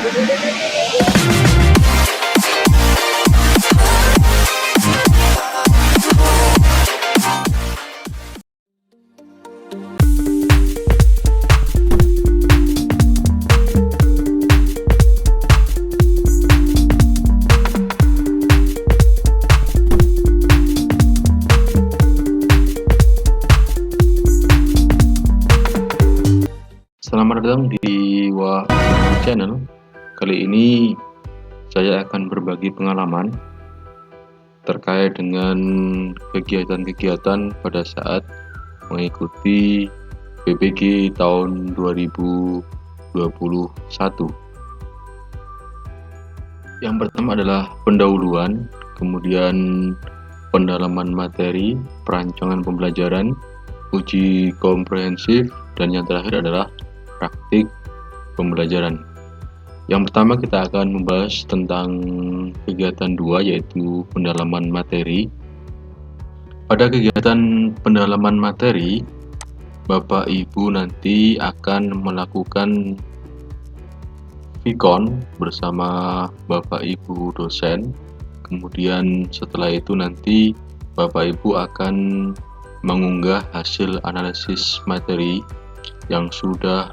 Selamat datang di Wah Channel. Kali ini saya akan berbagi pengalaman terkait dengan kegiatan-kegiatan pada saat mengikuti PPG tahun 2021. Yang pertama adalah pendahuluan, kemudian pendalaman materi, perancangan pembelajaran, uji komprehensif, dan yang terakhir adalah praktik pembelajaran. Yang pertama kita akan membahas tentang kegiatan 2, yaitu pendalaman materi. Pada kegiatan pendalaman materi, Bapak Ibu nanti akan melakukan Vikon bersama Bapak Ibu dosen. Kemudian setelah itu nanti Bapak Ibu akan mengunggah hasil analisis materi yang sudah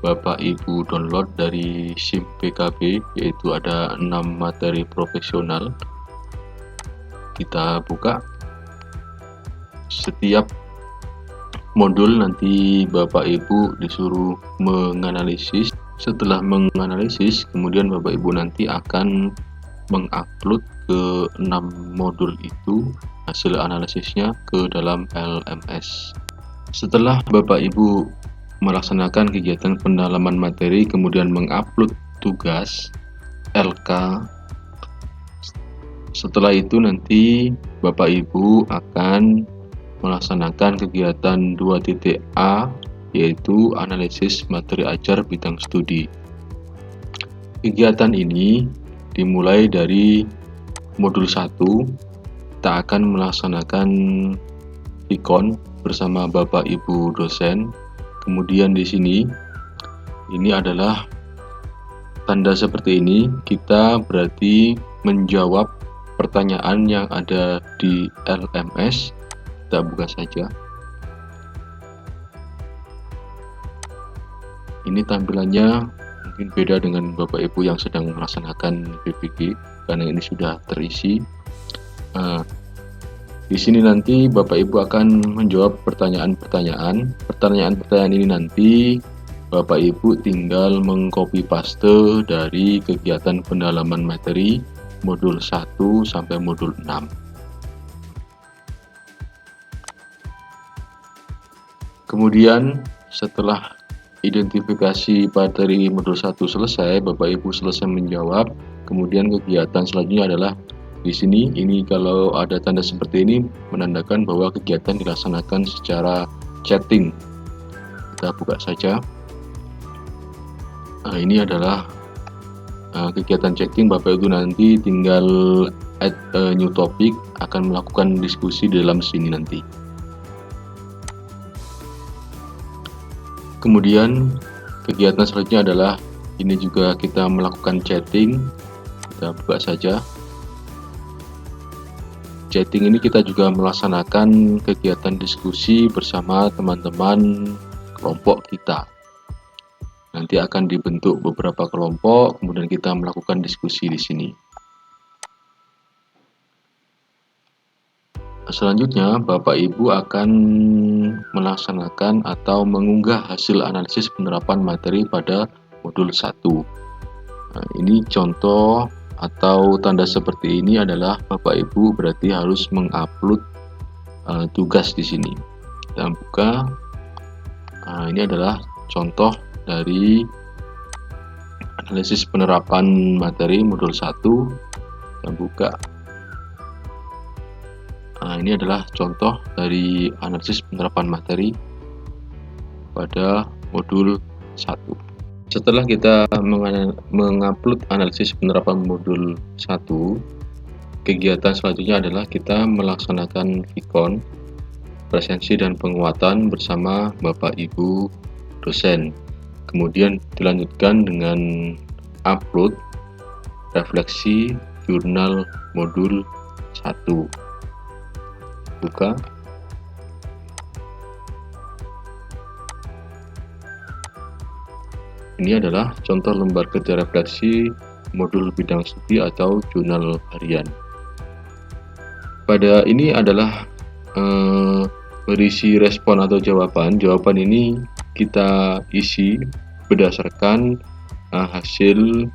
Bapak Ibu download dari SIM PKB, yaitu ada 6 materi profesional. Kita buka. Setiap modul nanti Bapak Ibu disuruh menganalisis. Setelah menganalisis, kemudian Bapak Ibu nanti akan mengupload ke 6 modul itu hasil analisisnya ke dalam LMS. Setelah Bapak Ibu melaksanakan kegiatan pendalaman materi, kemudian mengupload tugas LK. Setelah itu nanti Bapak Ibu akan melaksanakan kegiatan 2.A, yaitu analisis materi ajar bidang studi. Kegiatan ini dimulai dari modul 1. Kita akan melaksanakan Vikon bersama Bapak Ibu dosen. Kemudian di sini ini adalah tanda seperti ini, kita berarti menjawab pertanyaan yang ada di LMS. Kita buka saja. Ini tampilannya mungkin beda dengan Bapak Ibu yang sedang melaksanakan PPG karena ini sudah terisi. Di sini nanti Bapak Ibu akan menjawab pertanyaan-pertanyaan. Pertanyaan-pertanyaan ini nanti Bapak Ibu tinggal mengcopy paste dari kegiatan pendalaman materi modul 1 sampai modul 6. Kemudian setelah identifikasi materi modul 1 selesai, Bapak Ibu selesai menjawab, kemudian kegiatan selanjutnya adalah di sini. Ini kalau ada tanda seperti ini menandakan bahwa kegiatan dilaksanakan secara chatting. Kita buka saja. Nah, ini adalah kegiatan chatting. Bapak Ibu nanti tinggal add a new topic, akan melakukan diskusi di dalam sini nanti. Kemudian kegiatan selanjutnya adalah ini juga kita melakukan chatting. Kita buka saja. Chatting ini kita juga melaksanakan kegiatan diskusi bersama teman-teman kelompok kita. Nanti akan dibentuk beberapa kelompok, kemudian kita melakukan diskusi di sini. Selanjutnya, Bapak Ibu akan melaksanakan atau mengunggah hasil analisis penerapan materi pada modul 1. Nah, ini contoh atau tanda seperti ini adalah Bapak Ibu berarti harus mengupload tugas di sini. Kita buka. Nah, ini adalah contoh dari analisis penerapan materi modul 1. Kita buka. Nah, ini adalah contoh dari analisis penerapan materi pada modul 1. Setelah kita mengupload analisis penerapan modul 1, kegiatan selanjutnya adalah kita melaksanakan Vikon, presensi dan penguatan bersama Bapak Ibu dosen. Kemudian dilanjutkan dengan upload refleksi jurnal modul 1. Buka. Ini adalah contoh lembar kerja refleksi modul bidang studi atau jurnal harian. Pada ini adalah berisi respon atau jawaban. Jawaban ini kita isi berdasarkan hasil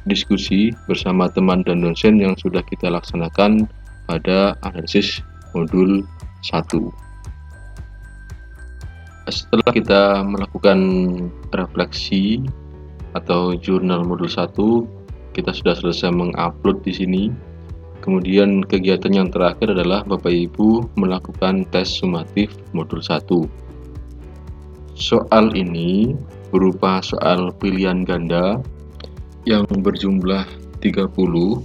diskusi bersama teman dan dosen yang sudah kita laksanakan pada analisis modul 1. Setelah kita melakukan refleksi atau jurnal modul 1, kita sudah selesai mengupload di sini. Kemudian kegiatan yang terakhir adalah Bapak Ibu melakukan tes sumatif modul 1. Soal ini berupa soal pilihan ganda yang berjumlah 30,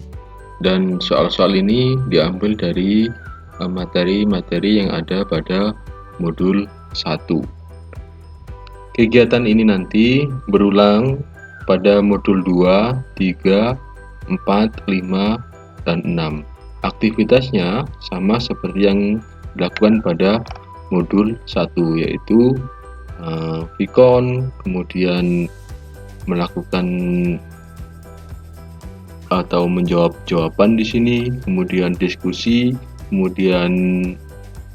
dan soal-soal ini diambil dari materi-materi yang ada pada modul 1. Kegiatan ini nanti berulang pada modul 2, 3, 4, 5, dan 6. Aktivitasnya sama seperti yang dilakukan pada modul 1, yaitu Vicon, kemudian melakukan atau menjawab jawaban di sini, kemudian diskusi, kemudian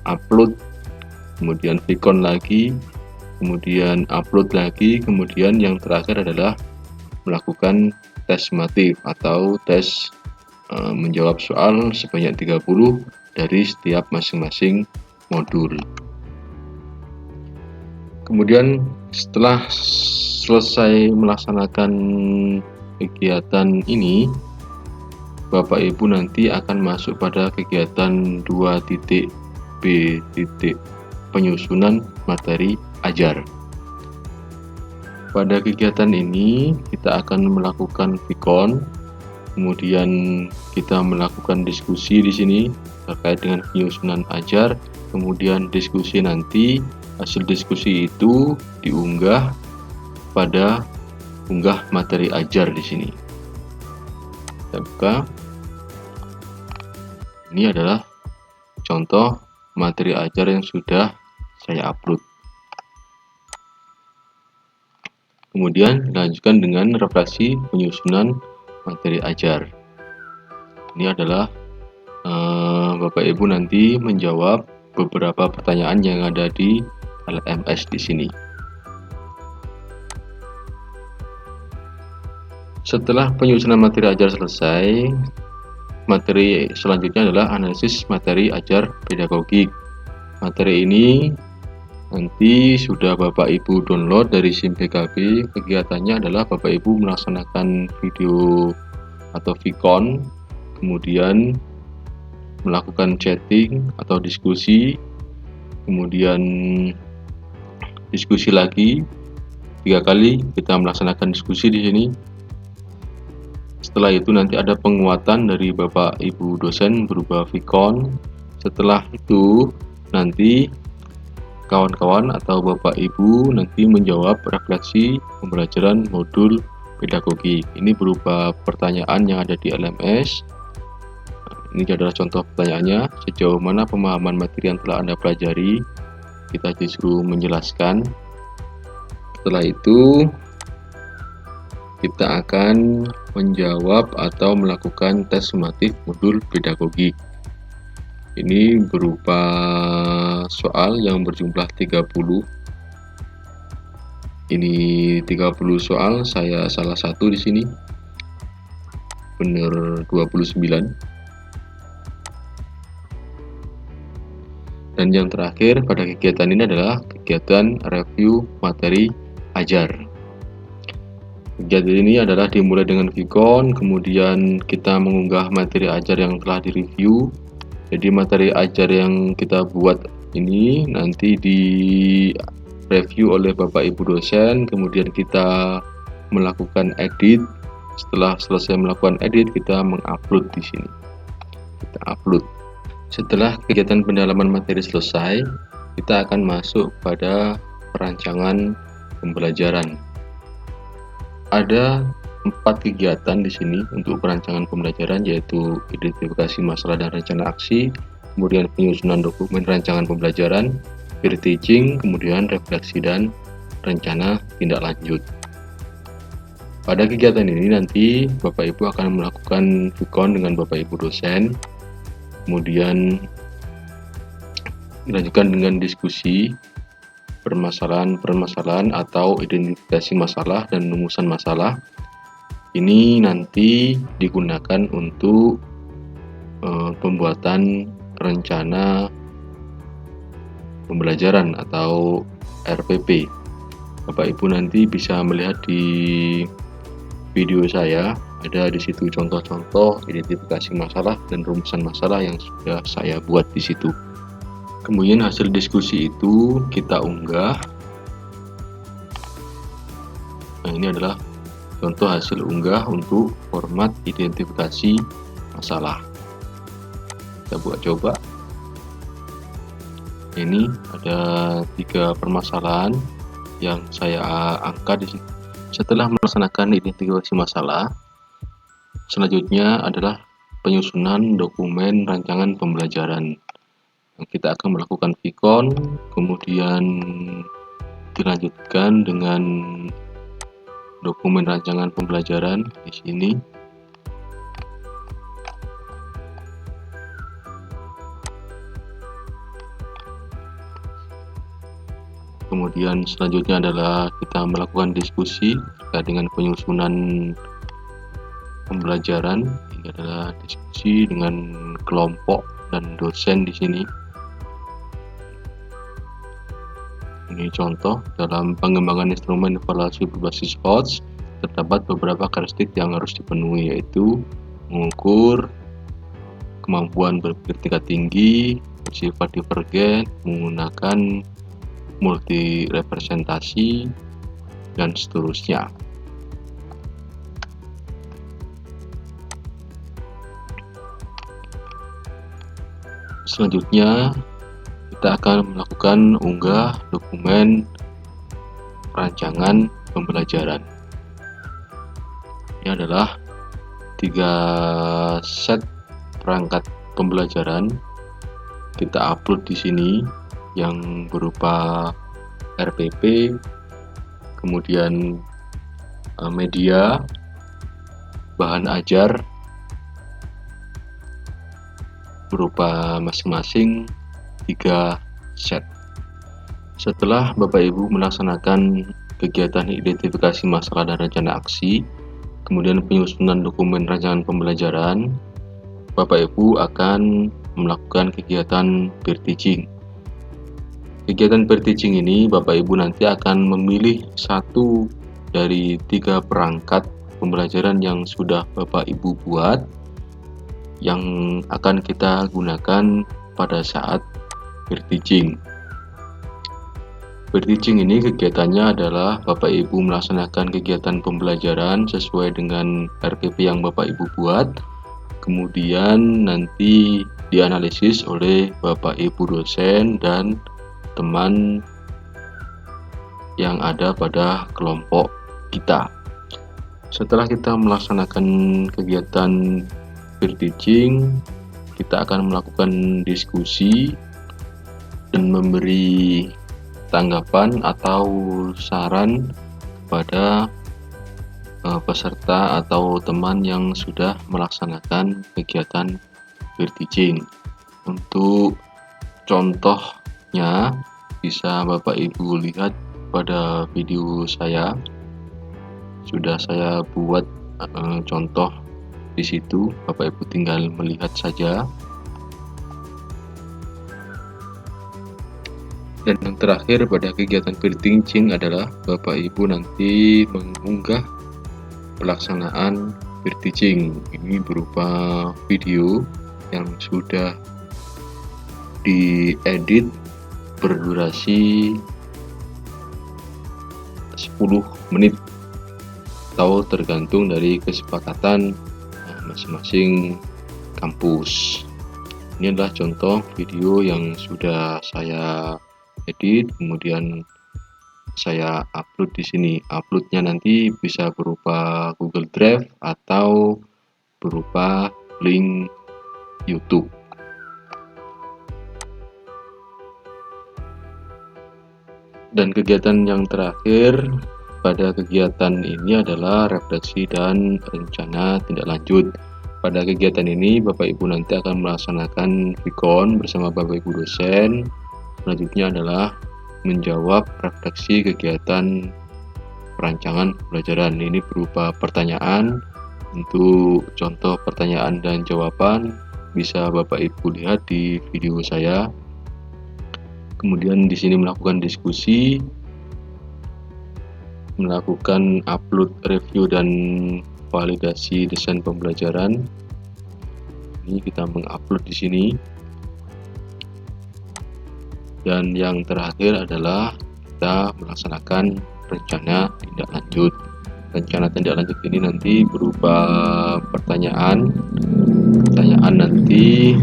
upload, kemudian Vicon lagi, kemudian upload lagi, kemudian yang terakhir adalah melakukan tes sumatif atau tes menjawab soal sebanyak 30 dari setiap masing-masing modul. Kemudian setelah selesai melaksanakan kegiatan ini, Bapak Ibu nanti akan masuk pada kegiatan 2.b, penyusunan materi ajar. Pada kegiatan ini kita akan melakukan Vicon, kemudian kita melakukan diskusi di sini terkait dengan penyusunan ajar, kemudian diskusi nanti hasil diskusi itu diunggah pada unggah materi ajar di sini. Kita buka. Ini adalah contoh materi ajar yang sudah saya upload. Kemudian dilanjutkan dengan refleksi penyusunan materi ajar. Ini adalah Bapak Ibu nanti menjawab beberapa pertanyaan yang ada di LMS di sini. Setelah penyusunan materi ajar selesai, materi selanjutnya adalah analisis materi ajar pedagogik. Materi ini nanti sudah Bapak Ibu download dari SIM PKB. Kegiatannya adalah Bapak Ibu melaksanakan video atau Vicon, kemudian melakukan chatting atau diskusi, kemudian diskusi lagi 3 kali kita melaksanakan diskusi di sini. Setelah itu nanti ada penguatan dari Bapak Ibu dosen berupa Vicon. Setelah itu nanti kawan-kawan atau Bapak Ibu nanti menjawab refleksi pembelajaran modul pedagogik. Ini berupa pertanyaan yang ada di LMS. Ini adalah contoh pertanyaannya. Sejauh mana pemahaman materi yang telah Anda pelajari? Kita disuruh menjelaskan. Setelah itu kita akan menjawab atau melakukan tes sumatif modul pedagogik. Ini berupa soal yang berjumlah 30. Ini 30 soal, saya salah satu di sini. Benar 29. Dan yang terakhir pada kegiatan ini adalah kegiatan review materi ajar. Kegiatan ini adalah dimulai dengan Vicon, kemudian kita mengunggah materi ajar yang telah direview. Jadi materi ajar yang kita buat ini nanti di review oleh Bapak Ibu dosen, kemudian kita melakukan edit. Setelah selesai melakukan edit, kita mengupload di sini. Kita upload. Setelah kegiatan pendalaman materi selesai, kita akan masuk pada perancangan pembelajaran. Ada 4 kegiatan di sini untuk perancangan pembelajaran, yaitu identifikasi masalah dan rencana aksi, kemudian penyusunan dokumen rancangan pembelajaran, peer teaching, kemudian refleksi dan rencana tindak lanjut. Pada kegiatan ini nanti Bapak Ibu akan melakukan vikon dengan Bapak Ibu dosen, kemudian dilanjutkan dengan diskusi permasalahan-permasalahan atau identifikasi masalah dan rumusan masalah. Ini nanti digunakan untuk pembuatan rencana pembelajaran atau RPP. Bapak Ibu nanti bisa melihat di video saya, ada di situ contoh-contoh identifikasi masalah dan rumusan masalah yang sudah saya buat di situ. Kemudian hasil diskusi itu kita unggah. Nah, ini adalah contoh hasil unggah untuk format identifikasi masalah. Kita buat coba. Ini ada 3 permasalahan yang saya angkat di sini. Setelah melaksanakan identifikasi masalah, selanjutnya adalah penyusunan dokumen rancangan pembelajaran. Kita akan melakukan vikon, kemudian dilanjutkan dengan dokumen rancangan pembelajaran di sini. Kemudian selanjutnya adalah kita melakukan diskusi terkait dengan penyusunan pembelajaran. Ini adalah diskusi dengan kelompok dan dosen di sini. Ini contoh, dalam pengembangan instrumen evaluasi berbasis HOTS terdapat beberapa karakteristik yang harus dipenuhi, yaitu mengukur kemampuan berpikir tingkat tinggi, bersifat divergen, menggunakan multi representasi, dan seterusnya. Selanjutnya kita akan melakukan unggah dokumen rancangan pembelajaran. Ini adalah 3 set perangkat pembelajaran. Kita upload di sini yang berupa RPP, kemudian media, bahan ajar berupa masing-masing 3 set. Setelah Bapak Ibu melaksanakan kegiatan identifikasi masalah dan rencana aksi, kemudian penyusunan dokumen rancangan pembelajaran, Bapak Ibu akan melakukan kegiatan peer teaching. Kegiatan peer teaching ini Bapak Ibu nanti akan memilih 1 dari 3 perangkat pembelajaran yang sudah Bapak Ibu buat, yang akan kita gunakan pada saat peer teaching. Peer teaching ini kegiatannya adalah Bapak Ibu melaksanakan kegiatan pembelajaran sesuai dengan RPP yang Bapak Ibu buat, kemudian nanti dianalisis oleh Bapak Ibu dosen dan teman yang ada pada kelompok kita. Setelah kita melaksanakan kegiatan peer teaching, kita akan melakukan diskusi dan memberi tanggapan atau saran kepada peserta atau teman yang sudah melaksanakan kegiatan peer teaching. Untuk contohnya bisa Bapak Ibu lihat pada video saya. Sudah saya buat contoh di situ, Bapak Ibu tinggal melihat saja. Dan yang terakhir pada kegiatan peer teaching adalah Bapak Ibu nanti mengunggah pelaksanaan peer teaching. Ini berupa video yang sudah diedit berdurasi 10 menit atau tergantung dari kesepakatan masing-masing kampus. Ini adalah contoh video yang sudah saya edit, kemudian saya upload di sini. Uploadnya nanti bisa berupa Google Drive atau berupa link YouTube. Dan kegiatan yang terakhir pada kegiatan ini adalah refleksi dan rencana tindak lanjut. Pada kegiatan ini Bapak Ibu nanti akan melaksanakan VCON bersama Bapak Ibu dosen. Selanjutnya adalah menjawab refleksi kegiatan perancangan pembelajaran. Ini berupa pertanyaan. Untuk contoh pertanyaan dan jawaban bisa Bapak Ibu lihat di video saya. Kemudian di sini melakukan diskusi, melakukan upload review dan validasi desain pembelajaran. Ini kita mengupload di sini. Dan yang terakhir adalah kita melaksanakan rencana tindak lanjut. Rencana tindak lanjut ini nanti berupa pertanyaan. Pertanyaan nanti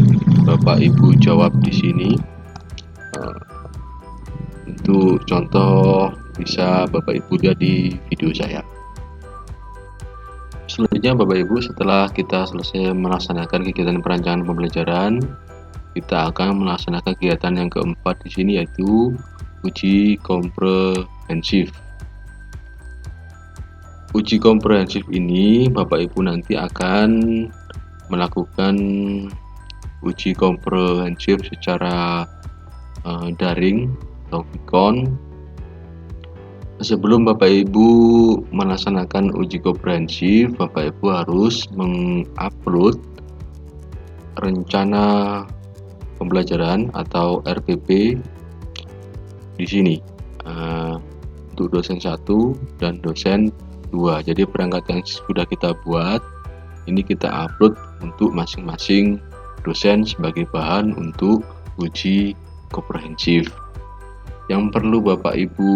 Bapak Ibu jawab di sini. Untuk contoh bisa Bapak Ibu lihat di video saya. Selanjutnya Bapak Ibu, setelah kita selesai melaksanakan kegiatan perancangan pembelajaran, kita akan melaksanakan kegiatan yang keempat di sini, yaitu uji komprehensif. Uji komprehensif ini Bapak Ibu nanti akan melakukan uji komprehensif secara daring atau VCON. Sebelum Bapak Ibu melaksanakan uji komprehensif, Bapak Ibu harus mengupload rencana pembelajaran atau RPP di sini untuk dosen 1 dan dosen 2. Jadi perangkat yang sudah kita buat ini kita upload untuk masing-masing dosen sebagai bahan untuk uji komprehensif. Yang perlu Bapak Ibu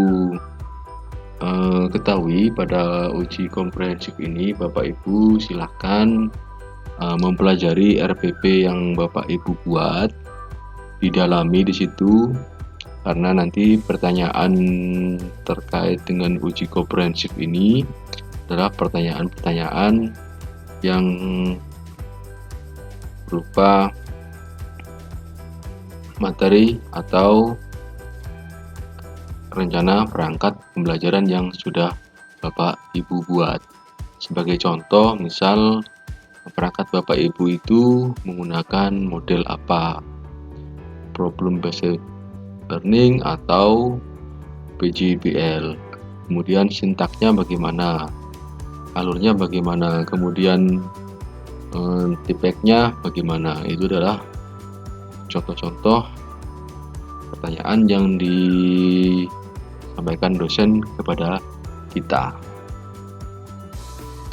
ketahui pada uji komprehensif ini, Bapak Ibu silahkan mempelajari RPP yang Bapak Ibu buat, didalami di situ, karena nanti pertanyaan terkait dengan uji komprehensif ini adalah pertanyaan-pertanyaan yang berupa materi atau rencana perangkat pembelajaran yang sudah Bapak Ibu buat. Sebagai contoh, misal perangkat Bapak Ibu itu menggunakan model apa, problem based learning atau PJBL. Kemudian sintaksnya bagaimana, alurnya bagaimana, kemudian tipeknya bagaimana. Itu adalah contoh-contoh pertanyaan yang disampaikan dosen kepada kita.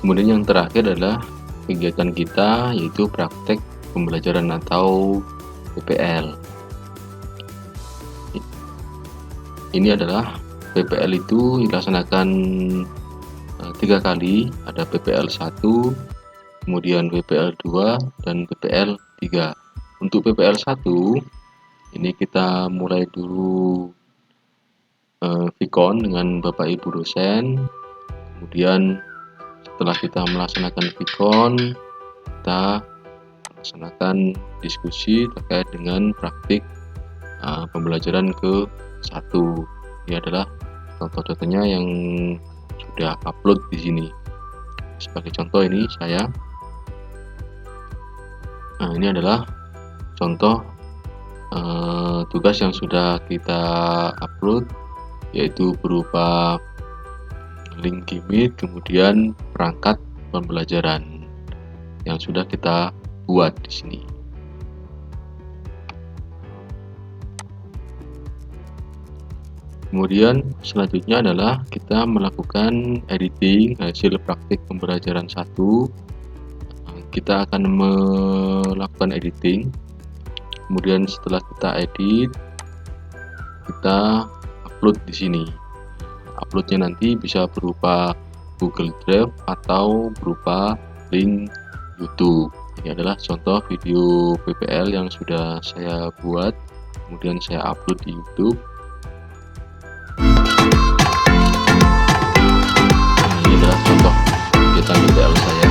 Kemudian yang terakhir adalah kegiatan kita, yaitu praktek pembelajaran atau PPL. Ini adalah PPL itu dilaksanakan 3 kali, ada PPL 1, kemudian PPL 2, dan PPL 3. Untuk PPL 1 ini kita mulai dulu VCON dengan Bapak Ibu dosen. Kemudian setelah kita melaksanakan VCON, kita melaksanakan diskusi terkait dengan praktik pembelajaran ke-1. Ini adalah contoh-contohnya yang sudah upload di sini. Sebagai contoh ini saya. Nah, ini adalah contoh tugas yang sudah kita upload, yaitu berupa link Gimit, kemudian perangkat pembelajaran yang sudah kita buat di sini. Kemudian selanjutnya adalah kita melakukan editing hasil praktik pembelajaran 1. Kita akan melakukan editing. Kemudian setelah kita edit, kita upload di sini. Uploadnya nanti bisa berupa Google Drive atau berupa link YouTube. Ini adalah contoh video PPL yang sudah saya buat, kemudian saya upload di YouTube. kelanjutan tutorial saya.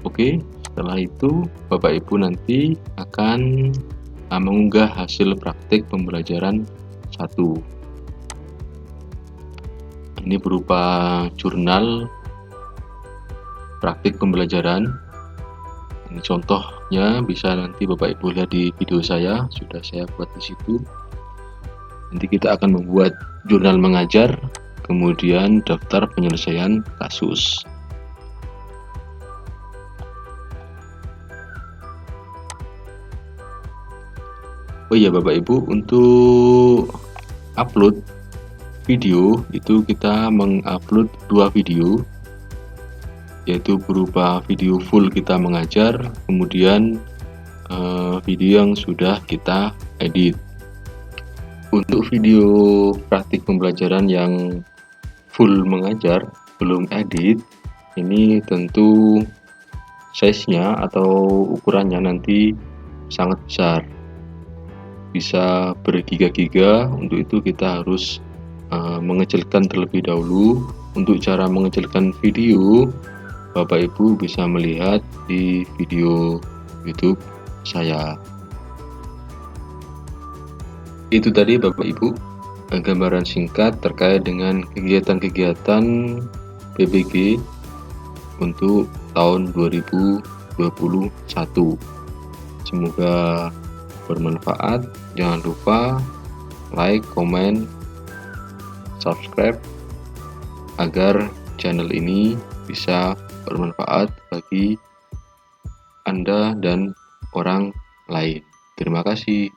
Oke, setelah itu Bapak Ibu nanti akan mengunggah hasil praktik pembelajaran 1. Ini berupa jurnal praktik pembelajaran. Ini contohnya bisa nanti Bapak Ibu lihat di video saya, sudah saya buat di situ. Nanti kita akan membuat jurnal mengajar, kemudian daftar penyelesaian kasus. Oh iya Bapak Ibu, untuk upload video itu kita mengupload 2 video, yaitu berupa video full kita mengajar, kemudian video yang sudah kita edit. Untuk video praktik pembelajaran yang full mengajar belum edit, ini tentu size-nya atau ukurannya nanti sangat besar, bisa bergiga-giga. Untuk itu kita harus mengecilkan terlebih dahulu. Untuk cara mengecilkan video, Bapak Ibu bisa melihat di video YouTube saya. Itu tadi Bapak Ibu gambaran singkat terkait dengan kegiatan-kegiatan PBG untuk tahun 2021. Semoga bermanfaat. Jangan lupa like, komen, subscribe agar channel ini bisa bermanfaat bagi Anda dan orang lain. Terima kasih.